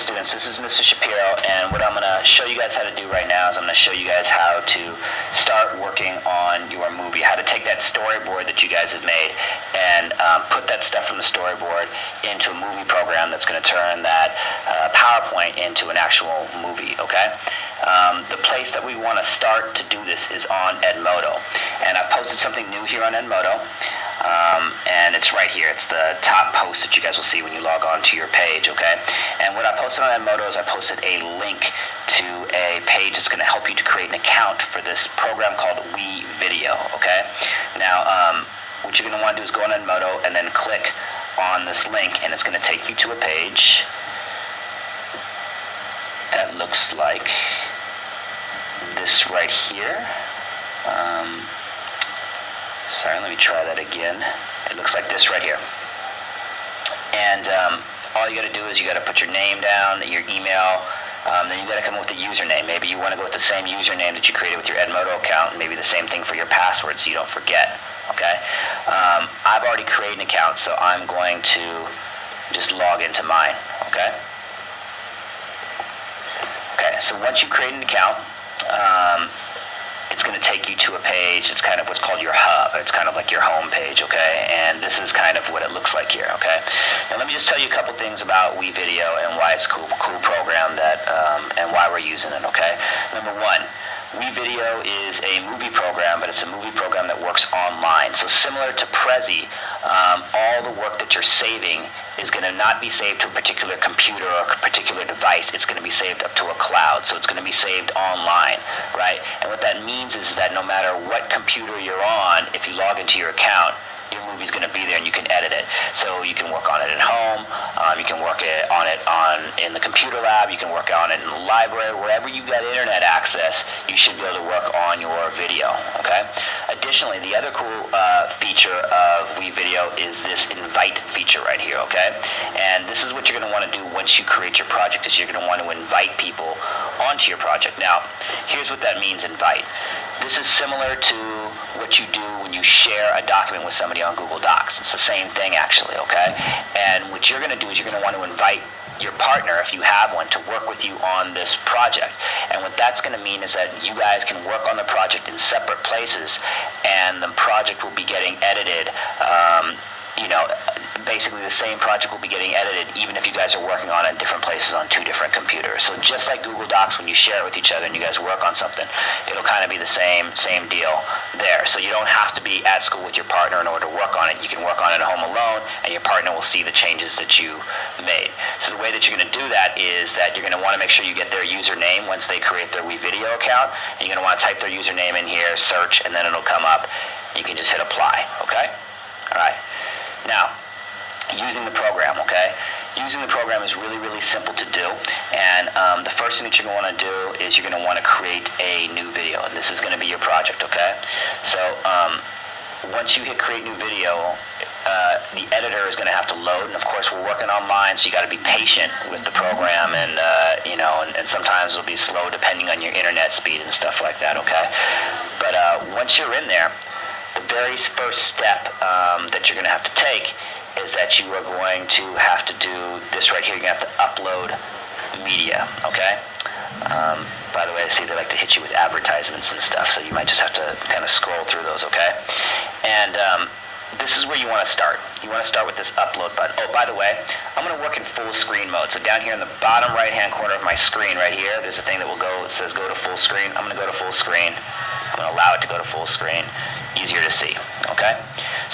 students, this is Mr. Shapiro, and what I'm going to show you guys how to do right now is I'm going to show you guys how to start working on your movie, how to take that storyboard that you guys have made and put that stuff from the storyboard into a movie program that's going to turn that PowerPoint into an actual movie, okay? The place that we want to start to do this is on Edmodo, and I posted something new here on Edmodo. And it's right here. It's the top post that you guys will see when you log on to your page, okay? And what I posted on Edmodo is I posted a link to a page that's going to help you to create an account for this program called WeVideo, okay? Now, what you're going to want to do is go on Edmodo and then click on this link, and it's going to take you to a page that looks like this right here. Sorry, let me try that again. It looks like this right here. And all you got to do is you got to put your name down, your email, then you got to come up with a username. Maybe you want to go with the same username that you created with your Edmodo account, and maybe the same thing for your password so you don't forget, okay? I've already created an account, so I'm going to just log into mine, okay? Okay, so once you create an account, it's going to take you to a page. It's kind of what's called your hub. It's kind of like your home page, okay? And this is kind of what it looks like here, okay? Now let me just tell you a couple things about WeVideo and why it's a cool program that and why we're using it, okay? Number one, WeVideo is a movie program, but it's a movie program that works online. So similar to Prezi, all the work that you're saving is going to not be saved to a particular computer or a particular device. It's going to be saved up to a cloud. So it's going to be saved online, right? And what that means is that no matter what computer you're on, if you log into your account, your movie's going to be there and you can edit it. So you can work on it at home, you can work on it in the computer lab, you can work on it in the library, wherever you got internet access, you should be able to work on your video, okay? Additionally, the other cool feature of WeVideo is this invite feature right here, okay? And this is what you're going to want to do once you create your project, is you're going to want to invite people onto your project. Now, here's what that means, invite. This is similar to what you do when you share a document with somebody on Google Docs. It's the same thing, actually, okay? And what you're going to do is you're going to want to invite your partner, if you have one, to work with you on this project. And what that's going to mean is that you guys can work on the project in separate places, and the project will be getting edited, basically the same project will be getting edited even if you guys are working on it in different places on two different computers. So just like Google Docs, when you share it with each other and you guys work on something, it'll kind of be the same deal there. So you don't have to be at school with your partner in order to work on it. You can work on it at home alone, and your partner will see the changes that you made. So the way that you're going to do that is that you're going to want to make sure you get their username once they create their WeVideo account, and you're going to want to type their username in here, search, and then it'll come up. You can just hit apply, okay? All right. Now, using the program, okay? Using the program is really, really simple to do. And the first thing that you're going to want to do is you're going to want to create a new video. And this is going to be your project, okay? So once you hit create new video, the editor is going to have to load. And of course, we're working online, so you got to be patient with the program. And, and sometimes it'll be slow depending on your internet speed and stuff like that, okay? But once you're in there, the very first step that you're going to have to take is that you are going to have to do this right here. You're going to have to upload media, okay? By the way, I see they like to hit you with advertisements and stuff, so you might just have to kind of scroll through those, okay? And this is where you want to start. You want to start with this upload button. Oh, by the way, I'm going to work in full screen mode. So down here in the bottom right-hand corner of my screen right here, there's a thing that will go, it says go to full screen. I'm going to go to full screen. I'm going to allow it to go to full screen. Easier to see, okay?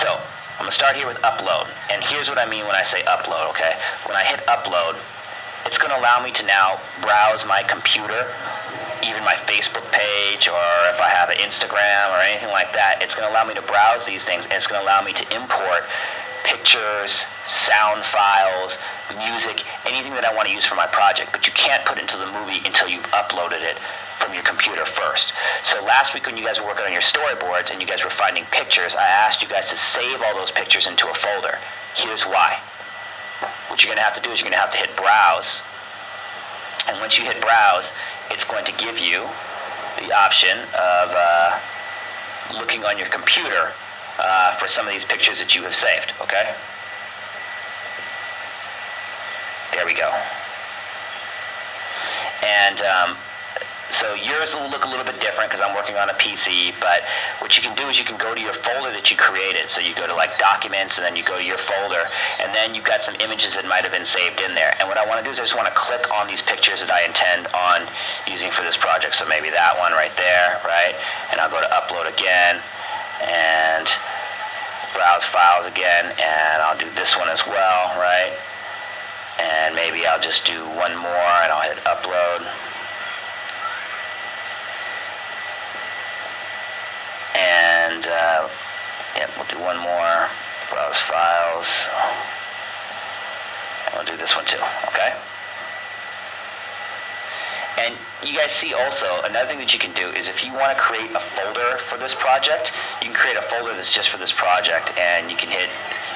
So I'm going to start here with upload. And here's what I mean when I say upload, okay? When I hit upload, it's going to allow me to now browse my computer, even my Facebook page, or if I have an Instagram or anything like that. It's going to allow me to browse these things, and it's going to allow me to import pictures, sound files, music, anything that I want to use for my project. But you can't put it into the movie until you've uploaded it from your computer first. So last week when you guys were working on your storyboards and you guys were finding pictures, I asked you guys to save all those pictures into a folder. Here's why. What you're going to have to do is you're going to have to hit browse. And once you hit browse, it's going to give you the option of looking on your computer for some of these pictures that you have saved, okay? There we go. And so yours will look a little bit different because I'm working on a PC, but what you can do is you can go to your folder that you created. So you go to like Documents, and then you go to your folder, and then you've got some images that might have been saved in there. And what I want to do is I just want to click on these pictures that I intend on using for this project. So maybe that one right there, right? And I'll go to Upload again, and Browse Files again, and I'll do this one as well, right? And maybe I'll just do one more, and I'll hit Upload. And yeah, we'll do one more, Browse Files, and we'll do this one too, okay? And you guys see also, another thing that you can do is if you want to create a folder for this project, you can create a folder that's just for this project, and you can hit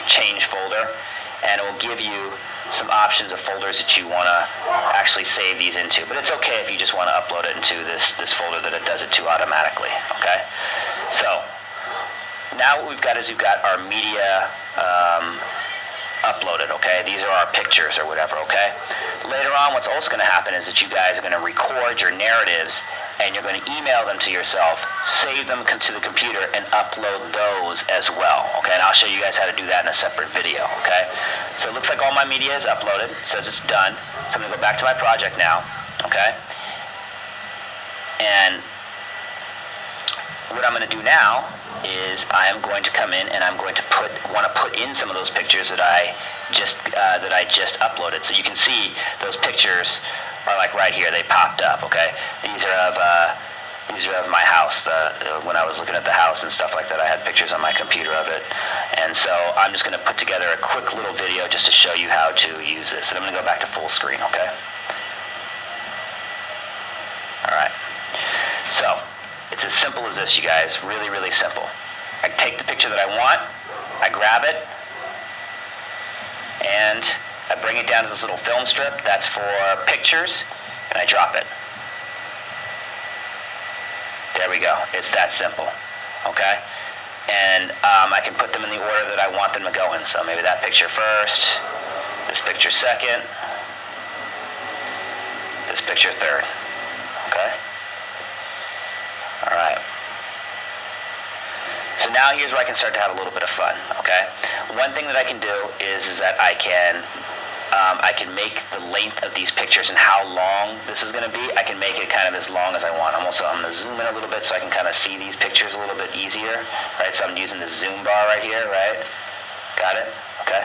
Change Folder, and it will give you some options of folders that you want to actually save these into. But it's okay if you just want to upload it into this folder that it does it to automatically, okay? So now what we've got is we've got our media uploaded, okay? These are our pictures or whatever, okay? Later on, what's also going to happen is that you guys are going to record your narratives, and you're going to email them to yourself, save them to the computer, and upload those as well, okay? And I'll show you guys how to do that in a separate video, okay? So it looks like all my media is uploaded. It says it's done. So I'm going to go back to my project now, okay? And what I'm going to do now is I am going to come in and I'm going to want to put in some of those pictures that I just uploaded. So you can see those pictures are like right here. They popped up. Okay, these are of my house. When I was looking at the house and stuff like that, I had pictures on my computer of it. And so I'm just going to put together a quick little video just to show you how to use this. And I'm going to go back to full screen. Okay. All right. So it's as simple as this, you guys. Really, really simple. I take the picture that I want, I grab it, and I bring it down to this little film strip. That's for pictures, and I drop it. There we go. It's that simple. Okay? And I can put them in the order that I want them to go in. So maybe that picture first, this picture second, this picture third. Okay? All right. So now here's where I can start to have a little bit of fun, okay? One thing that I can do is that I can make the length of these pictures and how long this is going to be. I can make it kind of as long as I want. I'm going to zoom in a little bit so I can kind of see these pictures a little bit easier, right? So I'm using the zoom bar right here, right? Got it? Okay.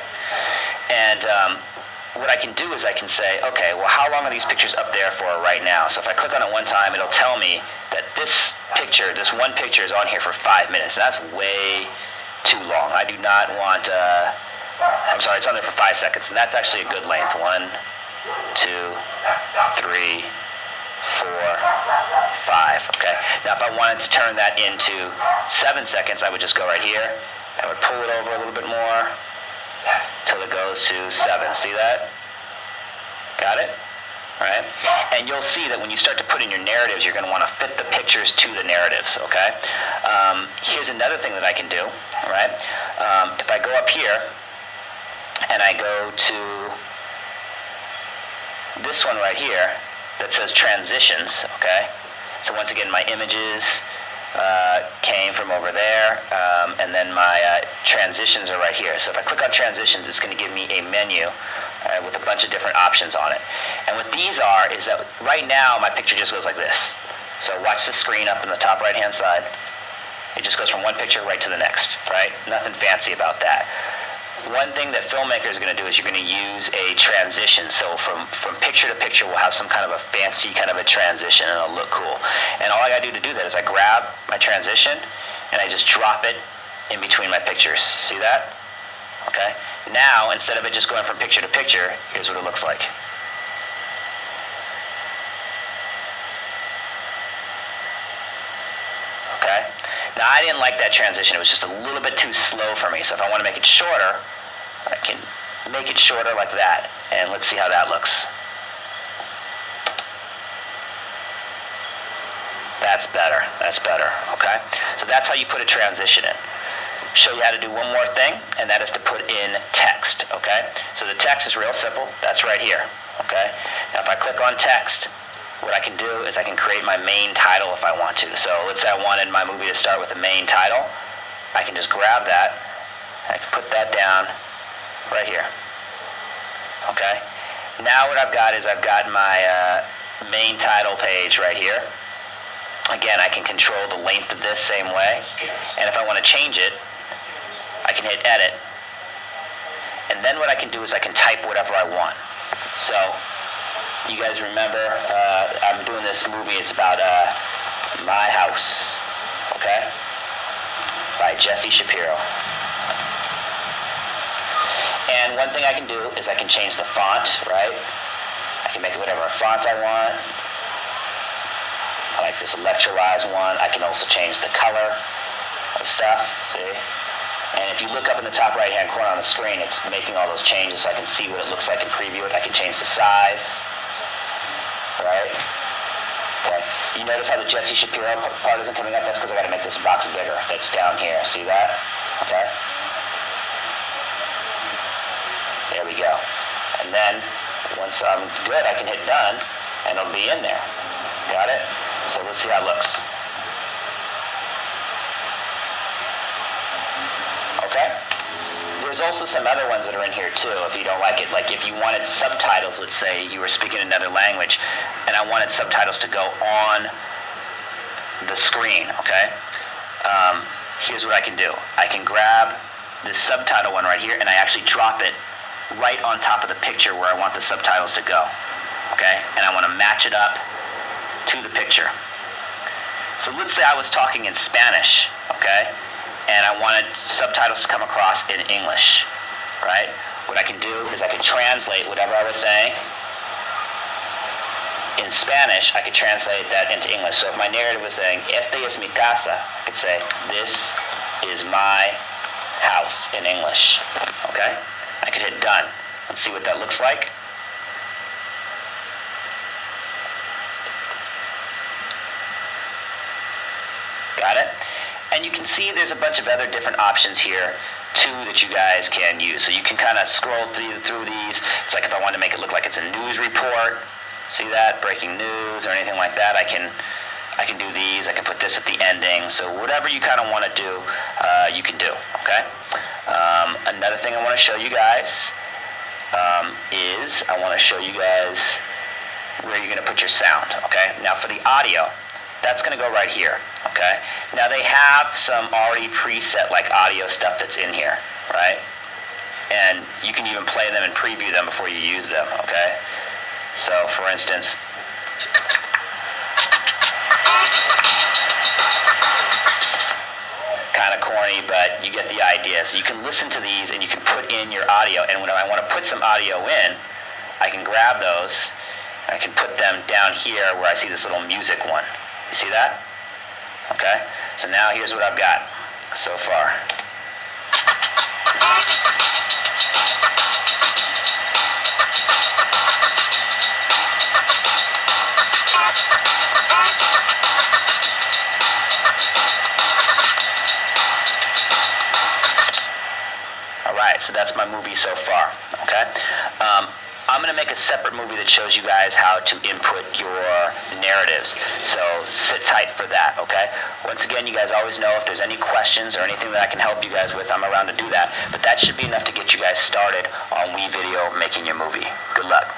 And what I can do is I can say, okay, well, how long are these pictures up there for right now? So if I click on it one time, it'll tell me that this one picture is on here for 5 minutes. That's way too long. I do not want, I'm sorry, it's on there for 5 seconds, and that's actually a good length. 1, 2, 3, 4, 5, okay? Now if I wanted to turn that into 7 seconds, I would just go right here. I would pull it over a little bit more till it goes to 7. See that? Got it? All right? And you'll see that when you start to put in your narratives, you're going to want to fit the pictures to the narratives, okay? Here's another thing that I can do, all right? If I go up here and I go to this one right here that says transitions, okay? So once again, my images came from over there, and then my transitions are right here. So if I click on transitions, it's going to give me a menu with a bunch of different options on it. And what these are is that right now my picture just goes like this. So watch the screen up in the top right hand side. It just goes from one picture right to the next, right? Nothing fancy about that. One thing that Filmmaker is going to do is you're going to use a transition. So from picture to picture, we'll have some kind of a fancy kind of a transition, and it'll look cool. And all I got to do to do that is I grab my transition and I just drop it in between my pictures. See that? Okay. Now, instead of it just going from picture to picture, here's what it looks like. Okay. Now, I didn't like that transition. It was just a little bit too slow for me. So if I want to make it shorter, I can make it shorter like that. And let's see how that looks. That's better. That's better. Okay? So that's how you put a transition in. Show you how to do one more thing, and that is to put in text. Okay? So the text is real simple. That's right here. Okay? Now if I click on text, what I can do is I can create my main title if I want to. So let's say I wanted my movie to start with the main title. I can just grab that. I can put that down right here. Okay? Now what I've got is I've got my main title page right here. Again, I can control the length of this same way. And if I want to change it, I can hit edit. And then what I can do is I can type whatever I want. So, you guys remember, I'm doing this movie, it's about My House, okay? By Jesse Shapiro. And one thing I can do is I can change the font, right? I can make it whatever font I want. I like this electrolyzed one. I can also change the color of stuff, see? And if you look up in the top right-hand corner on the screen, it's making all those changes so I can see what it looks like and preview it. I can change the size, right? Okay. You notice how the Jesse Shapiro part isn't coming up? That's because I got to make this box bigger. That's down here. See that? Okay. There we go. And then, once I'm good, I can hit done, and it'll be in there. Got it? So let's see how it looks. Okay? There's also some other ones that are in here too, if you don't like it. Like if you wanted subtitles, let's say you were speaking another language, and I wanted subtitles to go on the screen, okay? Here's what I can do. I can grab this subtitle one right here, and I actually drop it right on top of the picture where I want the subtitles to go, okay? And I want to match it up to the picture. So let's say I was talking in Spanish, okay? And I wanted subtitles to come across in English, right? What I can do is I can translate whatever I was saying in Spanish. I could translate that into English. So if my narrative was saying, "Esta es mi casa," I could say, "This is my house" in English, okay? I could hit done. Let's see what that looks like. Got it? And you can see there's a bunch of other different options here too that you guys can use. So you can kind of scroll through these. It's like if I want to make it look like it's a news report, see that? Breaking news or anything like that. I can do these. I can put this at the ending. So whatever you kind of want to do, you can do, okay? Another thing I want to show you guys is I want to show you guys where you're going to put your sound, okay? Now for the audio, that's going to go right here, okay? Now they have some already preset like audio stuff that's in here, right? And you can even play them and preview them before you use them, okay? So for instance, kind of corny, but you get the idea. So you can listen to these and you can put in your audio, and when I want to put some audio in, I can grab those, and I can put them down here where I see this little music one. You see that? Okay? So now here's what I've got so far. Alright, so that's my movie so far. Okay? I'm going to make a separate movie that shows you guys how to input your narratives. So sit tight for that, okay? Once again, you guys always know if there's any questions or anything that I can help you guys with, I'm around to do that. But that should be enough to get you guys started on WeVideo making your movie. Good luck.